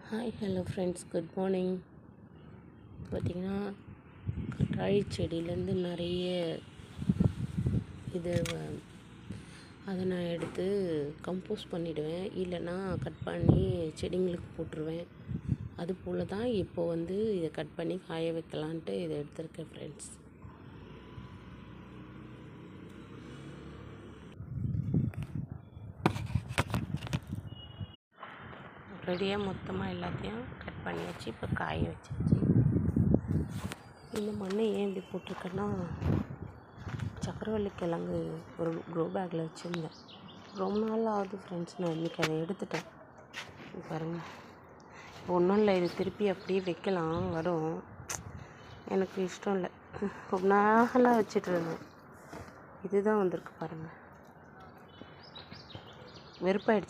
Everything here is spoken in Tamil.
Hi hello friends, good morning. பார்த்திங்கன்னா, கற்றாழை செடியிலேருந்து நிறைய இது அதை நான் எடுத்து கம்போஸ் பண்ணிவிடுவேன், இல்லைன்னா கட் பண்ணி செடிங்களுக்கு போட்டுருவேன். அது போல் தான் இப்போது இதை கட் பண்ணி காய வைக்கலான்ட்டு இதை எடுத்திருக்கேன் ஃப்ரெண்ட்ஸ். ரெடியாக மொத்தமாக எல்லாத்தையும் கட் பண்ணியாச்சு. இப்போ காய வச்சாச்சு. இந்த மண்ணை ஏன் இப்படி போட்டிருக்கேன்னா, சக்கரவள்ளி கிழங்கு ஒரு க்ரோ பேக்கில் வச்சுருந்தேன். ரொம்ப நாள் ஆகுது ஃப்ரெண்ட்ஸ், நான் இன்றைக்கி அதை எடுத்துட்டேன். பாருங்கள், ஒன்றும் இல்லை, இது திருப்பி அப்படியே வைக்கலாம், வரும். எனக்கு இஷ்டம் இல்லை, ரொம்ப நாளாக வச்சுட்டு இருந்தேன். இதுதான் வந்திருக்கு பாருங்கள், வெறுப்பாயிடுச்சு.